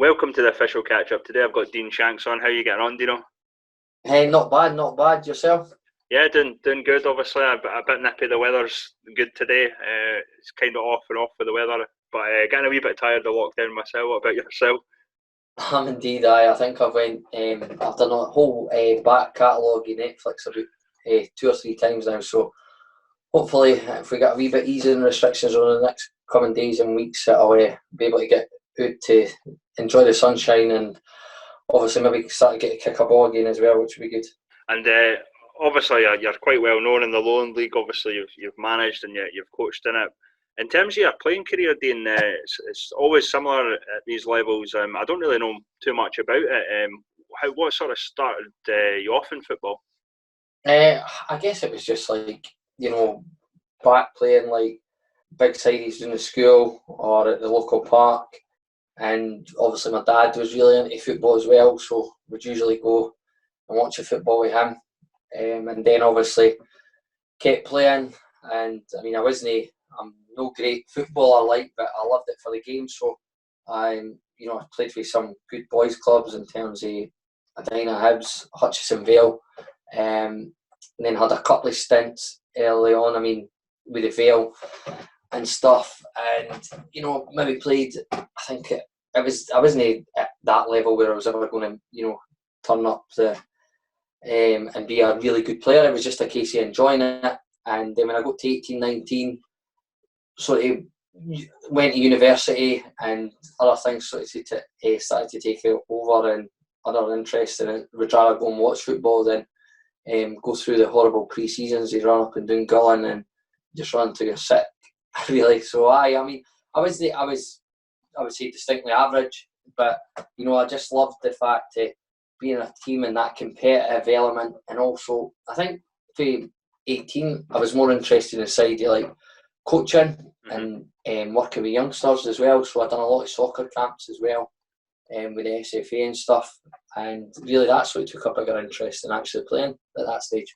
Welcome to the official catch-up. Today I've got Dean Shanks on. How are you getting on, Dino? Hey, not bad, not bad. Yourself? Yeah, doing good, obviously. A bit nippy. The weather's good today. It's kind of off and off with the weather, but getting a wee bit tired of lockdown myself. What about yourself? I'm indeed. I think I've done a whole back catalogue of Netflix about 2 or 3 times now. So hopefully, if we get a wee bit easier in restrictions over the next coming days and weeks, I'll be able to get out to enjoy the sunshine and obviously maybe start to get a kick a ball again as well, which would be good. And obviously, you're quite well known in the Lowland League. Obviously, you've managed and you've coached in it. In terms of your playing career, Dean, it's always similar at these levels. I don't really know too much about it. What sort of started you off in football? I guess it was just like, back playing like big sides in the school or at the local park. And obviously my dad was really into football as well, so we'd usually go and watch the football with him. And then obviously kept playing. And I mean, I'm no great footballer but I loved it for the game. So I played with some good boys clubs in terms of Adina Hibs, Hutchison Vale, and then had a couple of stints early on. I mean, with the Vale and stuff, and maybe played. I think I wasn't at that level where I was ever going to turn up and be a really good player. It was just a case of enjoying it. And then when I got to 18, 19, sort of went to university and other things started to take over and other interests, and I would rather go and watch football than go through the horrible pre-seasons. You run up and doing Gala and just run until you're sick, really. So I mean, I would say distinctly average, but I just loved the fact of being a team and that competitive element, and also I think for 18 I was more interested in the side of like coaching and working with youngsters as well. So I've done a lot of soccer camps as well, with the SFA and stuff, and really that's what took a bigger interest in actually playing at that stage.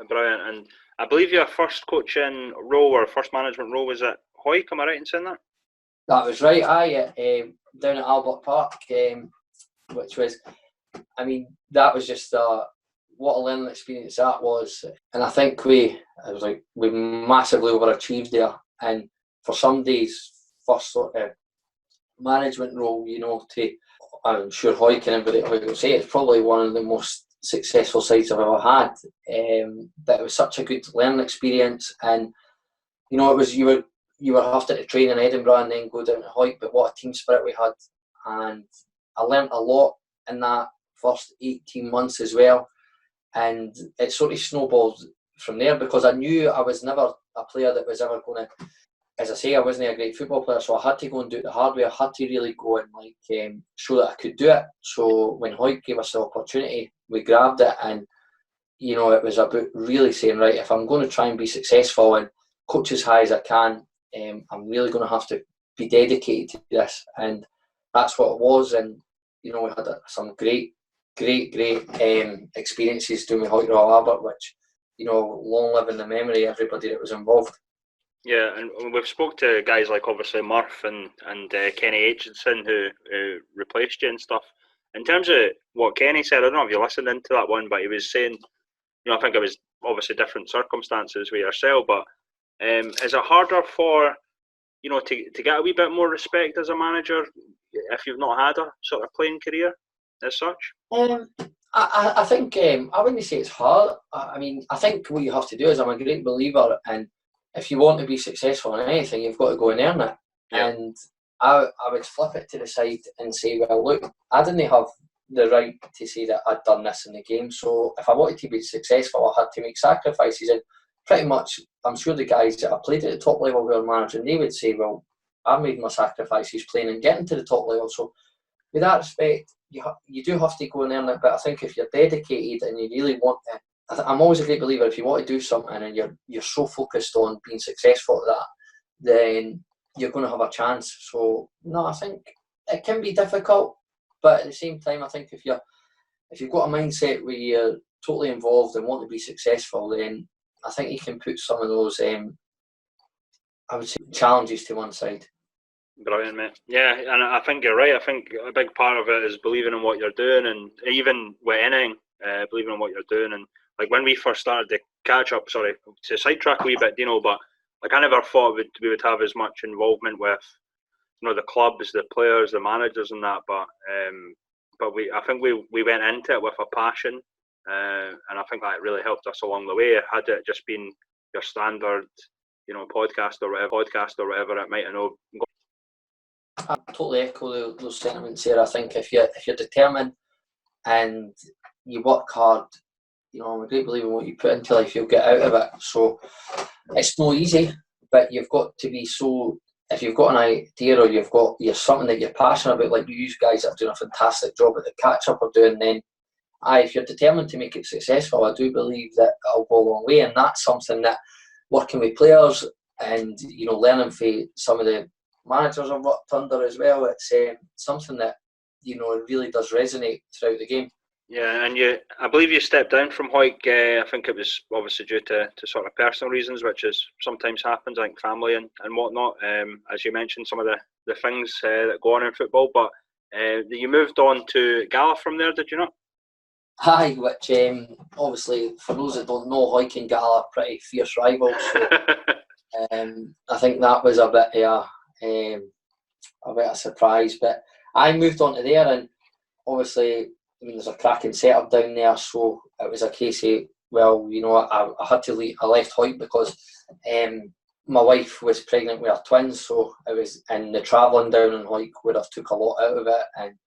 Brilliant. And I believe your first coaching role or first management role was at Hawick. Am I right in saying that? That was right. Down at Albert Park, which was, I mean, that was just what a learning experience that was. And I think we massively overachieved there. And for somebody's first sort of management role, I'm sure Hoyk and everybody will say it's probably one of the most successful sides I've ever had. That it was such a good learning experience, and it was you were having to train in Edinburgh and then go down to Hawick, but what a team spirit we had. And I learnt a lot in that first 18 months as well. And it sort of snowballed from there, because I knew I was never a player that was ever going to, as I say, I wasn't a great football player, so I had to go and do it the hard way. I had to really go and show that I could do it. So when Hawick gave us the opportunity, we grabbed it, and it was about really saying, right, if I'm going to try and be successful and coach as high as I can, I'm really going to have to be dedicated to this, and that's what it was. And we had some great experiences doing with Hawick Royal Albert, which long live in the memory of everybody that was involved. Yeah, and we've spoke to guys like obviously Murph and Kenny Aitchison who replaced you and stuff. In terms of what Kenny said, I don't know if you listened into that one, but he was saying, I think it was obviously different circumstances with yourself, but is it harder for to get a wee bit more respect as a manager if you've not had a sort of playing career as such? I think I wouldn't say it's hard. I mean, I think what you have to do is, I'm a great believer, and if you want to be successful in anything, you've got to go and earn it. Yeah. And I would flip it to the side and say, well, look, I didn't have the right to say that I'd done this in the game. So if I wanted to be successful, I had to make sacrifices. And pretty much, I'm sure the guys that I played at the top level who are managing, they would say, well, I've made my sacrifices playing and getting to the top level. So with that respect, you do have to go and earn it. But I think if you're dedicated and you really want it, I'm always a great believer, if you want to do something and you're so focused on being successful at that, then you're going to have a chance. So no, I think it can be difficult, but at the same time, I think if you've got a mindset where you're totally involved and want to be successful, then I think you can put some of those I would say challenges to one side. Brilliant, mate. Yeah, and I think you're right. I think a big part of it is believing in what you're doing, and even with anything, believing in what you're doing. And like when we first started the catch up, sorry, to sidetrack a wee bit, but like I never thought we would have as much involvement with the clubs, the players, the managers, and that. But I think we went into it with a passion, and I think that really helped us along the way. Had it just been your standard, podcast or whatever it might have not. I totally echo those sentiments here. I think if you're determined and you work hard, I'm a great believer in what you put into life, you'll get out of it. So it's no easy, but you've got to be so. If you've got an idea or you're something that you're passionate about, like you guys are doing a fantastic job at the Catchup are doing, then if you're determined to make it successful, I do believe that it'll go a long way. And that's something that working with players and learning from some of the managers I've worked under as well, it's something that it really does resonate throughout the game. Yeah, and I believe you stepped down from Hawick. I think it was obviously due to sort of personal reasons, which is sometimes happens, I think family and whatnot. As you mentioned, some of the things that go on in football. But you moved on to Gala from there, did you not? Aye, which obviously for those that don't know, Hawick and Gala are pretty fierce rivals. So I think that was a bit of a surprise. But I moved on to there, and obviously, there's a cracking setup down there, so it was a case of, well, I had to leave. I left Hawick because my wife was pregnant with her twins, so it was, and the travelling down in Hawick would have took a lot out of it, and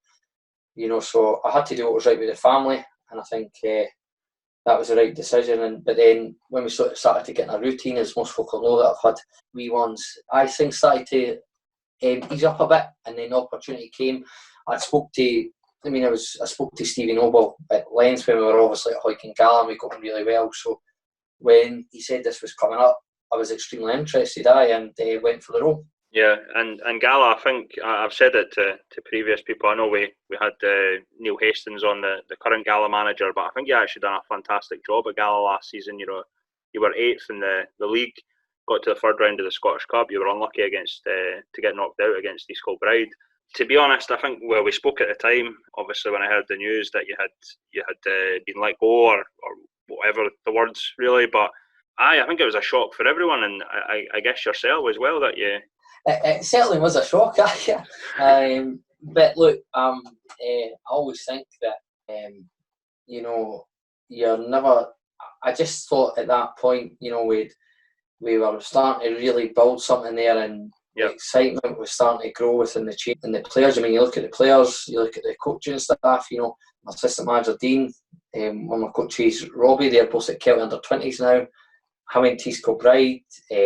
so I had to do what was right with the family, and I think that was the right decision. But then when we sort of started to get in a routine, as most folk will know that I've had wee ones, things started to ease up a bit, and then the opportunity came. I spoke to Stevie Noble at length when we were obviously at Hawick and Gala, and we got on really well. So when he said this was coming up, I was extremely interested, and went for the role. Yeah, and Gala, I think I've said it to previous people. I know we had Neil Hastings on, the current Gala manager, but I think you actually done a fantastic job at Gala last season. You were 8th in the league, got to the third round of the Scottish Cup. You were unlucky to get knocked out against East Kilbride. To be honest, I think we spoke at the time. Obviously, when I heard the news that you had been let go or whatever the words really, but I think it was a shock for everyone, and I guess yourself as well that you. It certainly was a shock, but look, I always think that you're never. I just thought at that point, we were starting to really build something there, and the excitement was starting to grow within the team and the players. I mean, you look at the players, you look at the coaching staff. My assistant manager Dean, one of my coaches Robbie, they're both at Kelty under-20s now. I went to East Kilbride,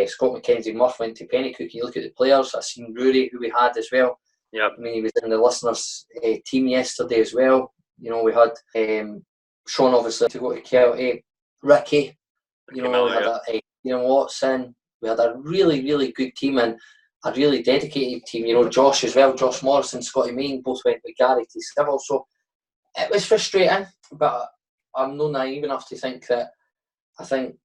Scott McKenzie Murph went to Pennycook. You look at the players, I seen Rory, who we had as well. Yeah. I mean, he was in the listeners' team yesterday as well. We had Sean, obviously, to go to Kelty, Ricky, we had Watson. We had a really, really good team and a really dedicated team. Josh as well, Josh Morrison, Scotty Main, both went with Gary to Civil. So it was frustrating, but I'm not naive enough to think that I think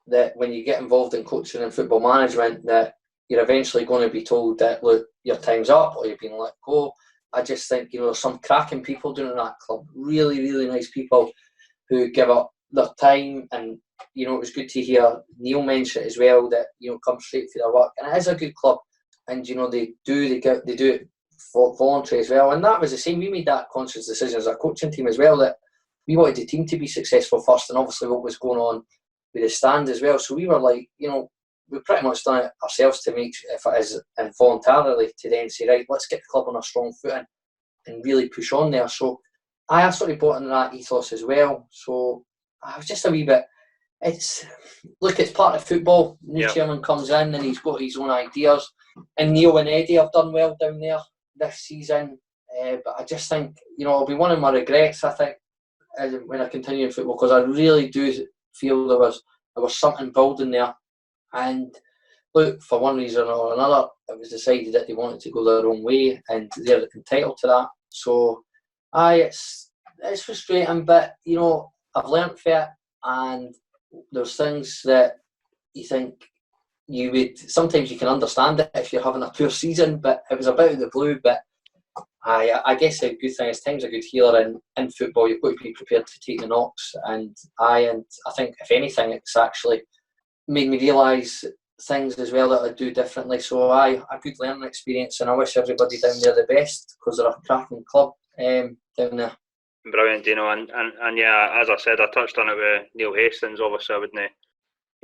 that when you get involved in coaching and football management, that you're eventually going to be told that, look, your time's up or you've been let go. I just think, there's some cracking people doing that club, really, really nice people who give up their time. And, it was good to hear Neil mention it as well, that, come straight for their work. And it is a good club. And, they do it for voluntary as well. And that was the same. We made that conscious decision as a coaching team as well, that we wanted the team to be successful first, and obviously what was going on with the stand as well. So we were like, we pretty much done it ourselves to make, if it is involuntarily, to then say, right, let's get the club on a strong footing and really push on there. So I sort of bought into that ethos as well. So I was just a wee bit, it's part of football. New chairman comes in and he's got his own ideas. And Neil and Eddie have done well down there this season. But I just think, it'll be one of my regrets, I think, when I continue in football, because I really do feel there was something building there. And look, for one reason or another, it was decided that they wanted to go their own way, and they're entitled to that. So it's frustrating, but I've learnt from it, and there's things that you think sometimes you can understand it if you're having a poor season, but it was about the blue. But I guess a good thing is time's a good healer in football. You've got to be prepared to take the knocks, and I think if anything, it's actually made me realise things as well that I do differently. So a good learning experience, and I wish everybody down there the best because they're a cracking club down there. Brilliant, and yeah, as I said, I touched on it with Neil Hastings. Obviously, I wouldn't.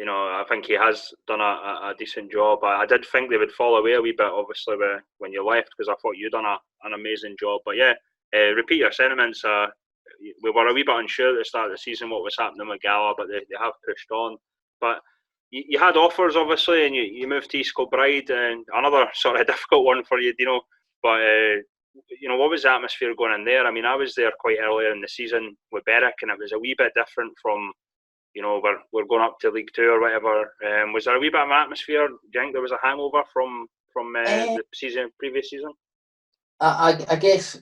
I think he has done a decent job. I did think they would fall away a wee bit, obviously, when you left, because I thought you'd done an amazing job. But yeah, repeat your sentiments. We were a wee bit unsure at the start of the season what was happening with Gala, but they have pushed on. But you had offers, obviously, and you moved to East Kilbride, and another sort of difficult one for you, But what was the atmosphere going in there? I mean, I was there quite earlier in the season with Berwick, and it was a wee bit different from, we're going up to League Two or whatever. Was there a wee bit of an atmosphere? Do you think there was a hangover from the previous season? I guess,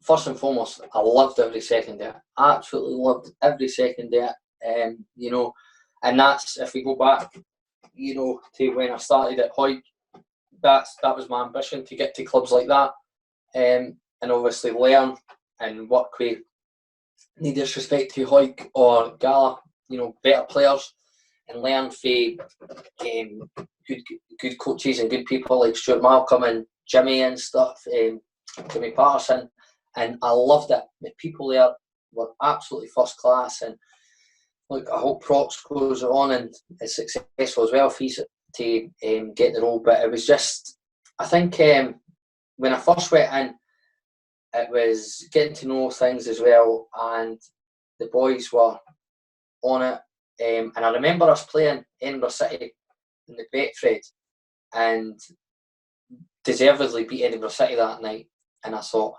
first and foremost, I loved every second there. Absolutely loved every second there. And that's, if we go back, to when I started at Hawick, that was my ambition, to get to clubs like that, and obviously learn and work with, no disrespect to Hawick or Gala, better players, and learn from good coaches and good people like Stuart Malcolm and Jimmy and stuff, Jimmy Patterson, and I loved it. The people there were absolutely first class, and look, I hope Prox goes on and is successful as well if he's to get the role. But it was just, I think when I first went in, it was getting to know things as well, and the boys were on it. And I remember us playing Edinburgh City in the Betfred, and deservedly beat Edinburgh City that night. And I thought,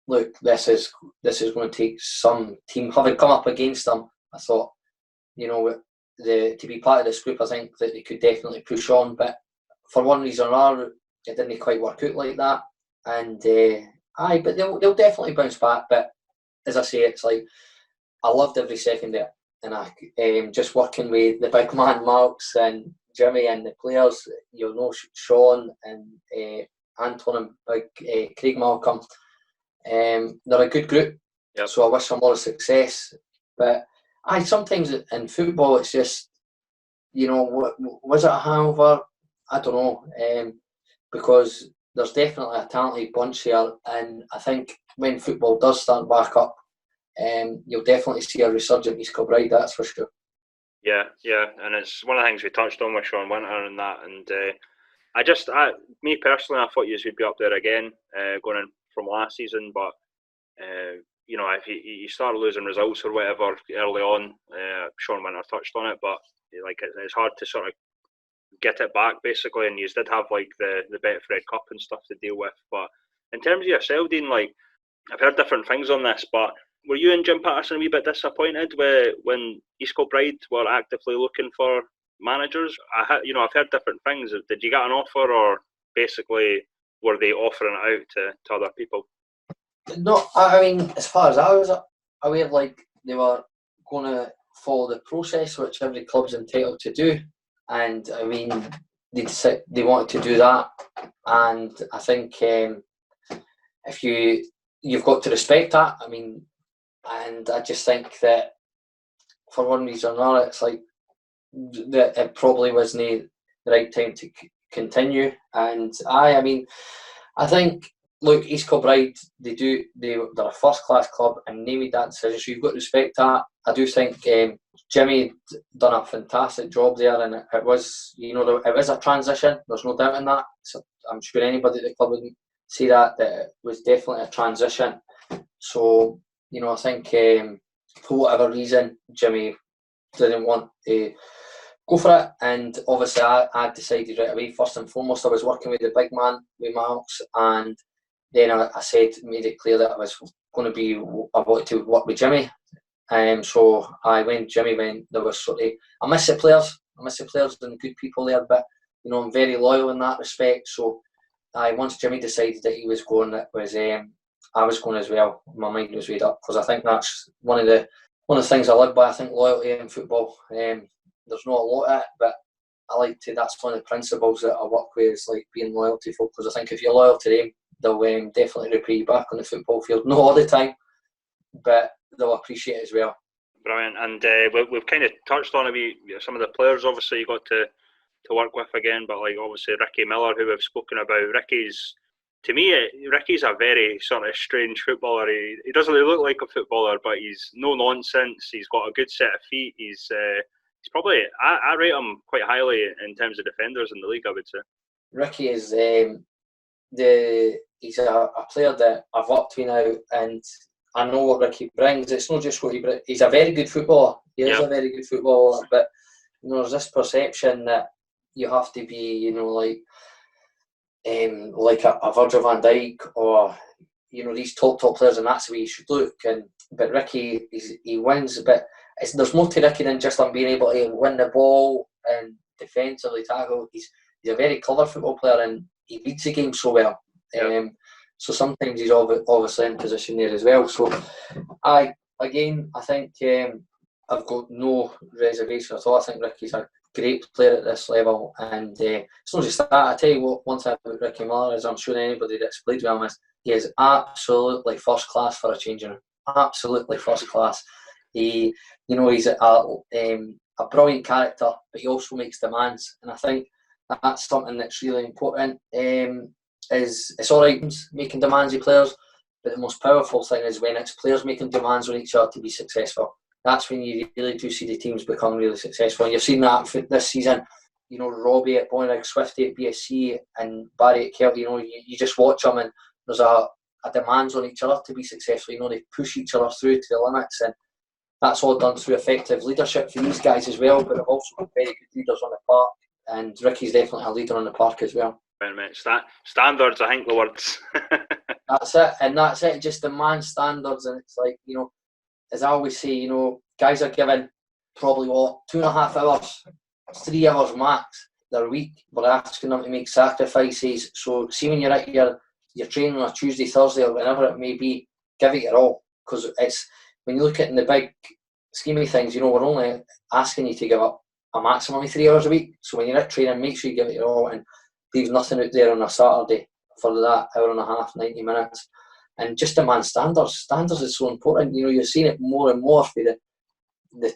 look, this is going to take some team. Having come up against them, I thought, to be part of this group, I think that they could definitely push on. But for one reason or another, it didn't quite work out like that. And but they'll definitely bounce back. But as I say, it's like I loved every second there, and I just working with the big man Marks and Jimmy and the players. Sean and Anton and big Craig Malcolm. They're a good group. Yep. So I wish them all success. But sometimes in football, it's just, was it a hangover? I don't know, because there's definitely a talented bunch here, and I think when football does start back up, you'll definitely see a resurgent East Kilbride, that's for sure. Yeah, and it's one of the things we touched on with Sean Winter and that, and me personally, I thought you would be up there again, going in from last season, but if you start losing results or whatever early on, Sean Winter touched on it, but it's hard to sort of get it back basically, and you did have the Betfred Cup and stuff to deal with. But in terms of yourself, Dean, I've heard different things on this, but were you and Jim Patterson a wee bit disappointed when East Kilbride were actively looking for managers? I've heard different things. Did you get an offer, or basically were they offering it out to other people? No, I mean, as far as I was aware, they were going to follow the process which every club's entitled to do, and I mean, they wanted to do that, and I think if you've got to respect that. I mean, and I just think that for one reason or another, it's that it probably wasn't the right time to continue. And I mean, I think, look, East Kilbride, they're a first class club, and they made that decision, so you've got to respect that. I do think Jimmy done a fantastic job there, and it was, it was a transition. There's no doubt in that. So I'm sure anybody at the club would say that it was definitely a transition. So I think for whatever reason, Jimmy didn't want to go for it, and obviously I decided right away. First and foremost, I was working with the big man, with Marks, and then I made it clear that I was going to be, I wanted to work with Jimmy. So Jimmy went, there was sort of, I miss the players and good people there, but I'm very loyal in that respect. So once Jimmy decided that he was going, it was I was going as well. My mind was made up, because I think that's one of the things I live by. I think loyalty in football. There's not a lot of it, but that's one of the principles that I work with, is like being loyal to folk, because I think if you're loyal to them, they'll definitely repay you back on the football field. Not all the time, but they'll appreciate it as well. Brilliant. And we've kind of touched on some of the players obviously you got to work with again, but like obviously Ricky Miller, who we've spoken about. Ricky's a very sort of strange footballer. He doesn't really look like a footballer, but he's no nonsense. He's got a good set of feet. He's probably, I rate him quite highly in terms of defenders in the league, I would say. Ricky is he's a player that I've worked with now, and I know what Ricky brings. It's not just what he brings. He's a very good footballer. He is a very good footballer, but there's this perception that you have to be, like a Virgil van Dijk, or these top players, and that's the way you should look. But Ricky, he wins, but there's more to Ricky than just being able to win the ball and defensively tackle. He's a very clever football player, and he reads the game so well. So sometimes he's obviously in position there as well. So I think I've got no reservation at all. I think Ricky's a great player at this level, and it's not just that. I tell you what, one thing about Ricky Miller is, I'm sure anybody that's played with him is, he is absolutely first class for a changing room. Absolutely first class. He's a brilliant character, but he also makes demands, and I think that's something that's really important. It's all right making demands of players, but the most powerful thing is when it's players making demands on each other to be successful. That's when you really do see the teams become really successful. And you've seen that this season. Robbie at Bonnyrigg, Swifty at BSC, and Barry at Kelty. You just watch them, and there's a demands on each other to be successful. They push each other through to the limits, and that's all done through effective leadership for these guys as well. But they've also got very good leaders on the park, and Ricky's definitely a leader on the park as well. Standards, I think the words. That's it. Just demand standards, and it's like, as I always say, guys are given probably 2.5 hours, 3 hours max their week. We're asking them to make sacrifices. So see, when you're at your training on a Tuesday, Thursday, or whenever it may be, give it your all, because it's, when you look at it in the big scheme of things, we're only asking you to give up a maximum of 3 hours a week. So when you're at training, make sure you give it your all and leave nothing out there on a Saturday for that hour and a half, 90 minutes. And just demand standards. Standards is so important. You're seeing it more and more for the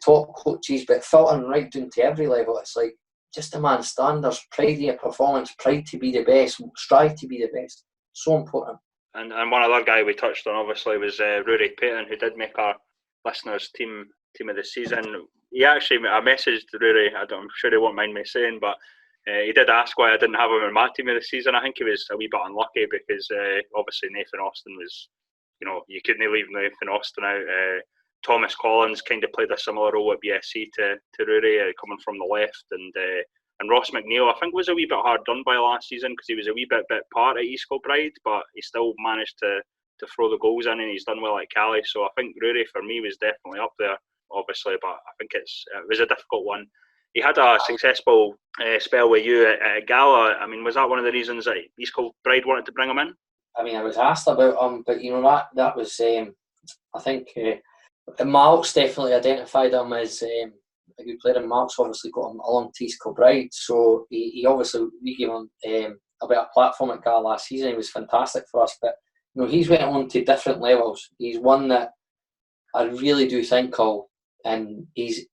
top coaches, but filtering right down to every level. It's like, just demand standards, pride in your performance, pride to be the best, strive to be the best. So important. And one other guy we touched on obviously was Rory Payton, who did make our listeners' team of the season. I messaged Rory. I'm sure he won't mind me saying, but he did ask why I didn't have him in my team of the season. I think he was a wee bit unlucky because obviously Nathan Austin was, you couldn't leave Nathan Austin out. Thomas Collins kind of played a similar role at BSC to Rory, coming from the left, and Ross McNeil, I think, was a wee bit hard done by last season because he was a wee bit part at East Kilbride, but he still managed to throw the goals in, and he's done well at Cali. So I think Rory for me was definitely up there, obviously, but I think it was a difficult one. He had a successful spell with you at Gala. I mean, was that one of the reasons that East Kilbride wanted to bring him in? I mean, I was asked about him, but that was, I think, Mark's definitely identified him as a good player, and Mark's obviously got him along to East Kilbride, so we gave him a bit of platform at Gala last season. He was fantastic for us, but he's went on to different levels. He's one that I really do think of, and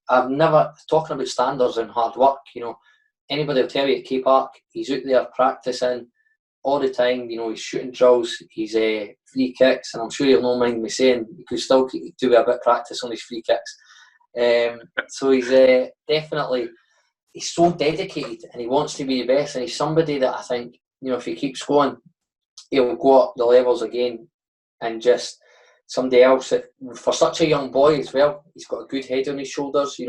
I've never, talking about standards and hard work, anybody will tell you at K Park, he's out there practicing all the time. He's shooting drills, he's free kicks, and I'm sure you'll not mind me saying he could still do a bit of practice on his free kicks. So he's definitely, he's so dedicated, and he wants to be the best, and he's somebody that I think, if he keeps going, he'll go up the levels again, and just somebody else that, for such a young boy as well, he's got a good head on his shoulders,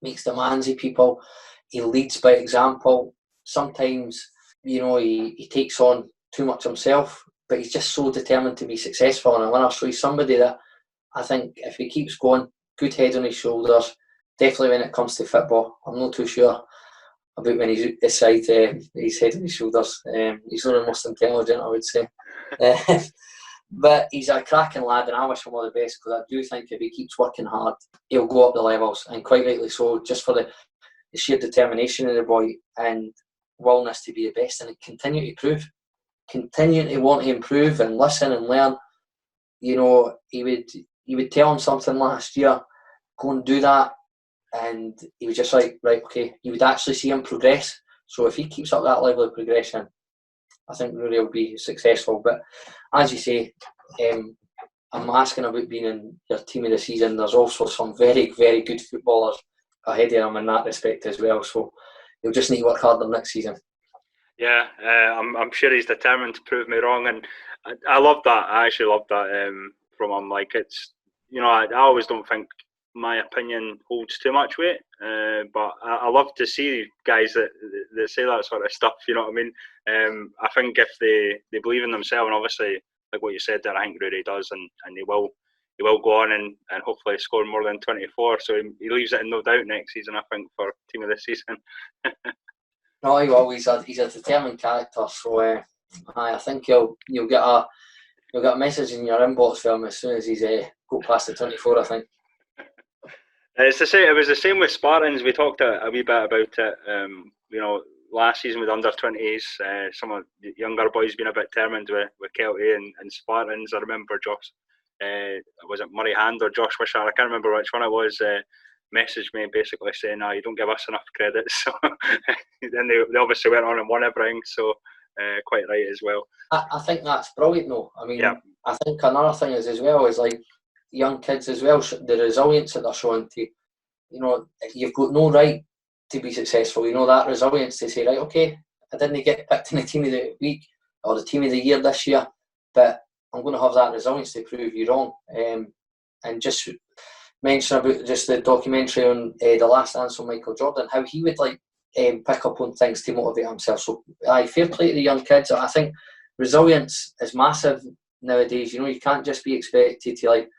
makes demands of people, he leads by example. Sometimes, he takes on too much himself, but he's just so determined to be successful and a winner. So he's somebody that I think, if he keeps going, good head on his shoulders, definitely when it comes to football. I'm not too sure about when he's aside his head on his shoulders. He's not the most intelligent, I would say. But he's a cracking lad, and I wish him all the best, because I do think if he keeps working hard, he'll go up the levels, and quite rightly so, just for the sheer determination of the boy and willingness to be the best and continue to want to improve and listen and learn. You know, he would tell him something last year, go and do that, and he was just like, right, okay. You would actually see him progress. So if he keeps up that level of progression, I think Rory will be successful. But as you say, I'm asking about being in your team of the season. There's also some very, very good footballers ahead of him in that respect as well. So he'll just need to work harder next season. Yeah, I'm sure he's determined to prove me wrong, and I love that. I actually love that from him. Like, it's, you know, I always don't think my opinion holds too much weight, but I love to see guys that say that sort of stuff. You know what I mean? I think if they believe in themselves, and obviously, like what you said there, I think Rory does, and he will go on and hopefully score more than 24. So he leaves it in no doubt next season, I think, for team of the season. No, he will. He's a determined character. So I think you'll get a message in your inbox for him as soon as he's got past the 24. I think. It's the same. It was the same with Spartans. We talked a wee bit about it. You know, last season with under 20s, some of the younger boys being a bit determined with Kelty and Spartans. I remember Josh. Was it Murray Hand or Josh Wishart? I can't remember which one it was. Messaged me basically saying, "You don't give us enough credit." So then they obviously went on and won everything. So quite right as well. I think that's brilliant, though. I mean, yeah. I think another thing is as well is like young kids as well, the resilience that they're showing to, you know, you've got no right to be successful. You know, that resilience to say, right, okay, I didn't get picked in the team of the week or the team of the year this year, but I'm going to have that resilience to prove you wrong. And just mention about just the documentary on The Last Dance on Michael Jordan, how he would like pick up on things to motivate himself. So fair play to the young kids. I think resilience is massive nowadays. You know, you can't just be expected to like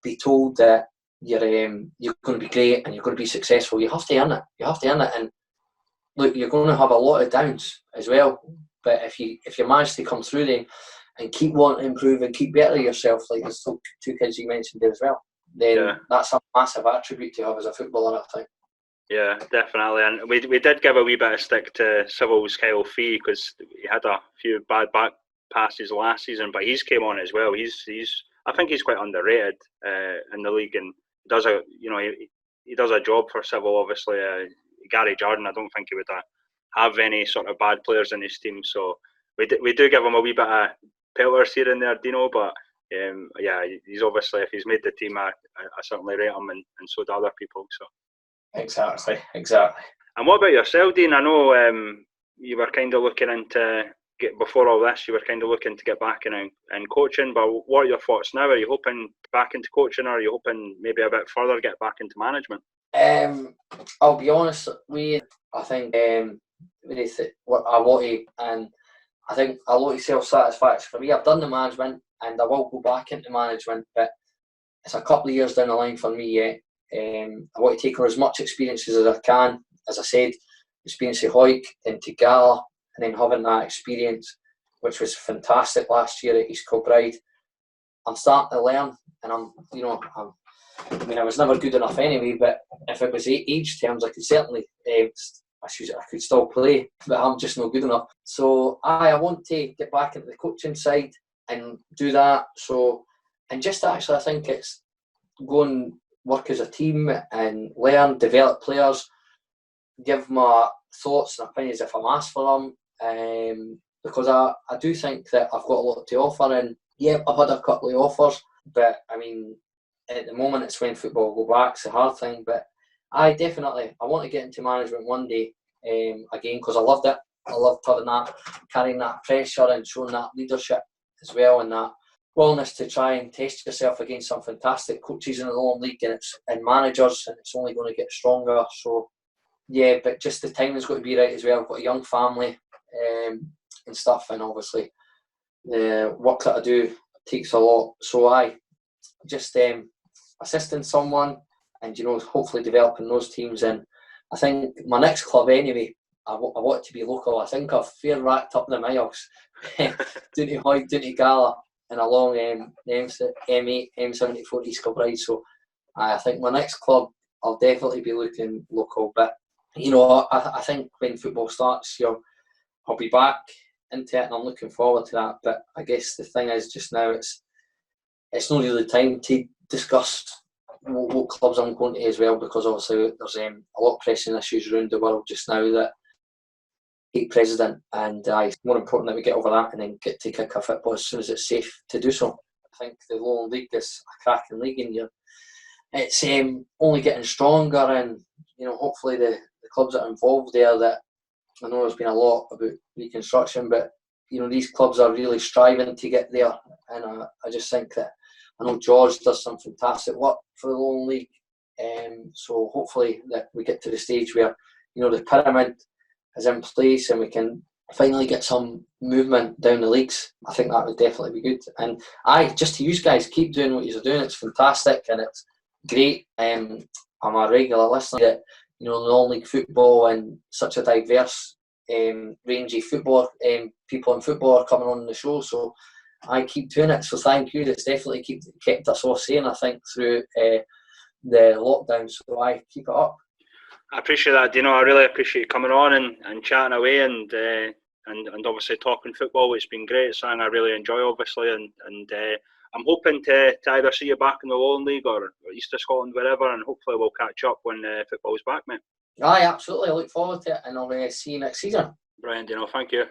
be told that you're going to be great and you're going to be successful. You have to earn it. And look, you're going to have a lot of downs as well. But if you manage to come through them and keep wanting to improve and keep better yourself, like those two kids you mentioned there as well, then that's a massive attribute to have as a footballer, I think. Yeah, definitely. And we did give a wee bit of stick to Civil's Kyle Fee because he had a few bad back passes last season, but he's came on as well. I think he's quite underrated in the league, and he does a job for Civil. Obviously, Gary Jordan, I don't think he would have any sort of bad players in his team. So we do give him a wee bit of pelters here and there, Dino. But he's obviously, if he's made the team, I certainly rate him, and so do other people. So exactly. And what about yourself, Dean? I know you were kind of looking into. Before all this, you were kind of looking to get back in coaching, but what are your thoughts now? Are you hoping back into coaching, or are you hoping maybe a bit further get back into management? I'll be honest, I think I want to, and I think a lot of self-satisfaction for me. I've done the management and I will go back into management, but it's a couple of years down the line for me yet. I want to take on as much experiences as I can. As I said, experience at Hawick, then to Gala, and then having that experience, which was fantastic last year at East Kilbride. I'm starting to learn, and I was never good enough anyway, but if it was age terms, I could certainly, I could still play, but I'm just not good enough. So I want to get back into the coaching side and do that. So, and just actually, I think it's go and work as a team and learn, develop players, give my thoughts and opinions if I'm asked for them. Because I do think that I've got a lot to offer, and I've had a couple of offers, but I mean, at the moment it's when football will go back, it's a hard thing, but I want to get into management one day again, because I loved it. I loved carrying that pressure and showing that leadership as well, and that willingness to try and test yourself against some fantastic coaches in the lower league and managers, and it's only going to get stronger. So but just the timing's got to be right as well. I've got a young family and stuff, and obviously the work that I do takes a lot. So I just assisting someone and hopefully developing those teams. And I think my next club anyway, I want it to be local. I think I've fair racked up the miles down to Hawick, down to Gala, and along M8, M74 East Kilbride. So I think my next club, I'll definitely be looking local. But I think when football starts, I'll be back into it, and I'm looking forward to that. But I guess the thing is, just now it's not really time to discuss what clubs I'm going to as well, because obviously there's a lot of pressing issues around the world just now that president, and it's more important that we get over that and then get to kick a football as soon as it's safe to do so. I think the Lowland League is a cracking league, and it's only getting stronger, and hopefully the clubs that are involved there, that I know there's been a lot about reconstruction, but these clubs are really striving to get there, and I just think that I know George does some fantastic work for the Lowland League, so hopefully that we get to the stage where the pyramid is in place and we can finally get some movement down the leagues. I think that would definitely be good. And just to you guys, keep doing what you're doing. It's fantastic and it's great. I'm a regular listener that non-league football and such a diverse range of football people in football are coming on the show. So I keep doing it. So thank you. It's definitely kept us all sane, I think, through the lockdown. So I keep it up. I appreciate that, Dino. I really appreciate you coming on and chatting away and obviously talking football. It's been great. It's something I really enjoy, obviously, and I'm hoping to either see you back in the Lowland League or East of Scotland, wherever, and hopefully we'll catch up when football's back, mate. Aye, absolutely. I look forward to it, and I'll see you next season. Brilliant, Dino. Thank you.